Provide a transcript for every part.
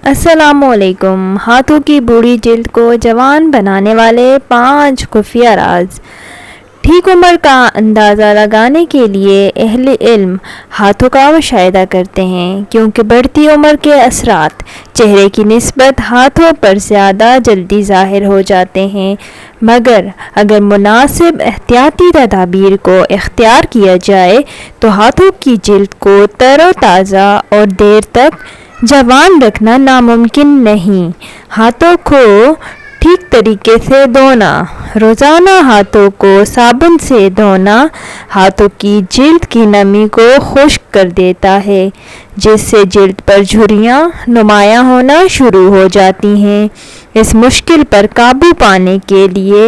السلام علیکم۔ ہاتھوں کی بوڑھی جلد کو جوان بنانے والے 5 خفیہ راز۔ ٹھیک عمر کا اندازہ لگانے کے لیے اہل علم ہاتھوں کا مشاہدہ کرتے ہیں، کیونکہ بڑھتی عمر کے اثرات چہرے کی نسبت ہاتھوں پر زیادہ جلدی ظاہر ہو جاتے ہیں، مگر اگر مناسب احتیاطی تدابیر کو اختیار کیا جائے تو ہاتھوں کی جلد کو تر و تازہ اور دیر تک جوان رکھنا ناممکن نہیں۔ ہاتھوں کو ٹھیک طریقے سے دھونا۔ روزانہ ہاتھوں کو صابن سے دھونا ہاتھوں کی جلد کی نمی کو خشک کر دیتا ہے، جس سے جلد پر جھریاں نمایاں ہونا شروع ہو جاتی ہیں۔ اس مشکل پر قابو پانے کے لیے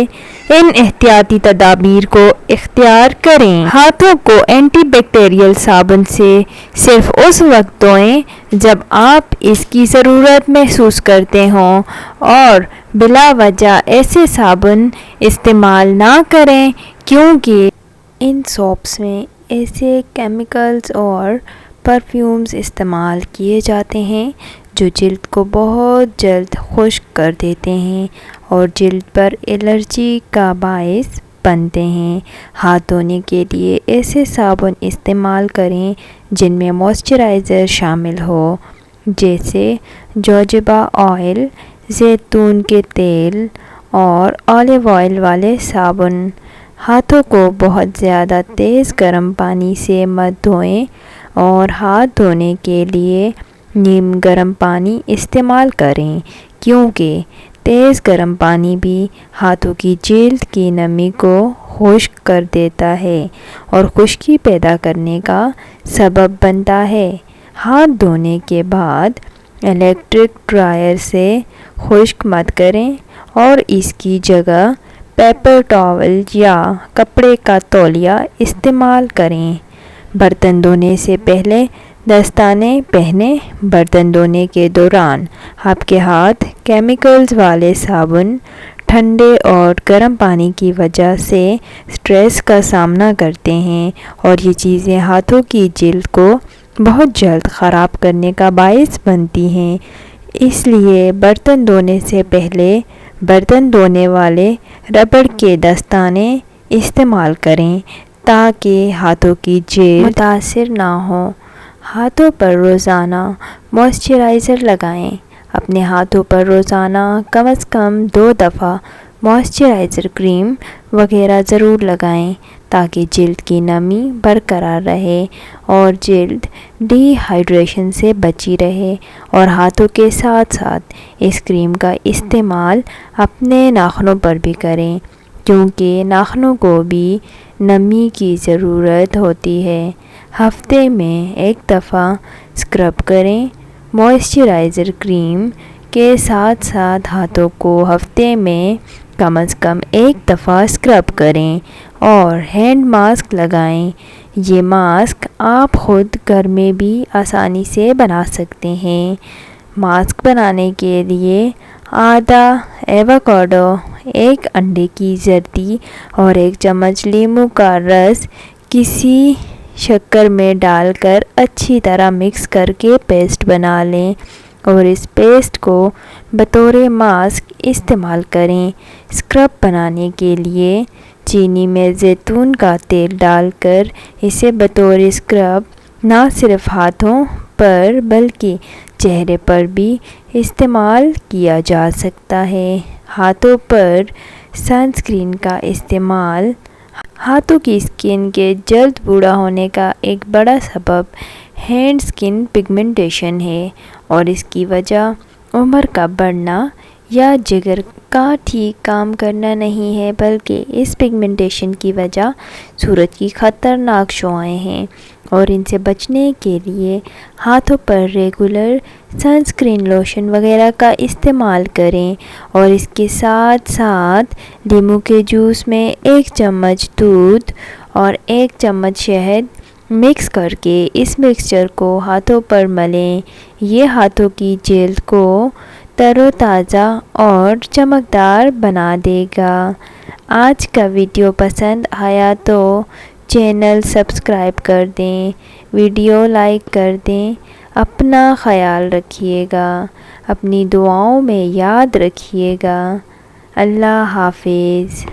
ان احتیاطی تدابیر کو اختیار کریں۔ ہاتھوں کو اینٹی بیکٹیریل صابن سے صرف اس وقت دھوئیں جب آپ اس کی ضرورت محسوس کرتے ہوں، اور بلا وجہ ایسے صابن استعمال نہ کریں، کیونکہ ان سوپس میں ایسے کیمیکلز اور پرفیومز استعمال کیے جاتے ہیں جو جلد کو بہت جلد خشک کر دیتے ہیں اور جلد پر الرجی کا باعث بنتے ہیں۔ ہاتھ دھونے کے لیے ایسے صابن استعمال کریں جن میں موئسچرائزر شامل ہو، جیسے جوجوبا آئل، زیتون کے تیل اور اولیو آئل والے صابن۔ ہاتھوں کو بہت زیادہ تیز گرم پانی سے مت دھوئیں اور ہاتھ دھونے کے لیے نیم گرم پانی استعمال کریں، کیونکہ تیز گرم پانی بھی ہاتھوں کی جلد کی نمی کو خشک کر دیتا ہے اور خشکی پیدا کرنے کا سبب بنتا ہے۔ ہاتھ دھونے کے بعد الیکٹرک ڈرائر سے خشک مت کریں اور اس کی جگہ پیپر ٹاول یا کپڑے کا تولیہ استعمال کریں۔ برتن دھونے سے پہلے دستانے پہنیں۔ برتن دھونے کے دوران آپ کے ہاتھ کیمیکلز والے صابن، ٹھنڈے اور گرم پانی کی وجہ سے سٹریس کا سامنا کرتے ہیں، اور یہ چیزیں ہاتھوں کی جلد کو بہت جلد خراب کرنے کا باعث بنتی ہیں۔ اس لیے برتن دھونے سے پہلے برتن دھونے والے ربڑ کے دستانے استعمال کریں تاکہ ہاتھوں کی جلد متاثر نہ ہو۔ ہاتھوں پر روزانہ موئسچرائزر لگائیں۔ اپنے ہاتھوں پر روزانہ کم از کم 2 دفعہ موئسچرائزر کریم وغیرہ ضرور لگائیں تاکہ جلد کی نمی برقرار رہے اور جلد ڈی ہائیڈریشن سے بچی رہے، اور ہاتھوں کے ساتھ ساتھ اس کریم کا استعمال اپنے ناخنوں پر بھی کریں، کیونکہ ناخنوں کو بھی نمی کی ضرورت ہوتی ہے۔ ہفتے میں 1 دفعہ اسکرب کریں۔ موئسچرائزر کریم کے ساتھ ساتھ ہاتھوں کو ہفتے میں کم از کم 1 دفعہ اسکرب کریں اور ہینڈ ماسک لگائیں۔ یہ ماسک آپ خود گھر میں بھی آسانی سے بنا سکتے ہیں۔ ماسک بنانے کے لیے آدھا ایووکیڈو، 1 انڈے کی زردی اور 1 چمچ لیموں کا رس کسی شکر میں ڈال کر اچھی طرح مکس کر کے پیسٹ بنا لیں اور اس پیسٹ کو بطور ماسک استعمال کریں۔ اسکرب بنانے کے لیے چینی میں زیتون کا تیل ڈال کر اسے بطور اسکرب نہ صرف ہاتھوں پر بلکہ چہرے پر بھی استعمال کیا جا سکتا ہے۔ ہاتھوں پر سن اسکرین کا استعمال۔ ہاتھوں کی اسکن کے جلد بوڑھا ہونے کا ایک بڑا سبب ہینڈ اسکن پگمنٹیشن ہے، اور اس کی وجہ عمر کا بڑھنا یا جگر کا ٹھیک کام کرنا نہیں ہے، بلکہ اس پگمنٹیشن کی وجہ سورج کی خطرناک شعاعیں ہیں، اور ان سے بچنے کے لیے ہاتھوں پر ریگولر سن اسکرین لوشن وغیرہ کا استعمال کریں، اور اس کے ساتھ ساتھ لیموں کے جوس میں 1 چمچ دودھ اور 1 چمچ شہد مکس کر کے اس مکسچر کو ہاتھوں پر ملیں۔ یہ ہاتھوں کی جلد کو تر و تازہ اور چمکدار بنا دے گا۔ آج کا ویڈیو پسند آیا تو چینل سبسکرائب کر دیں، ویڈیو لائک کر دیں۔ اپنا خیال رکھیے گا، اپنی دعاؤں میں یاد رکھیے گا۔ اللہ حافظ۔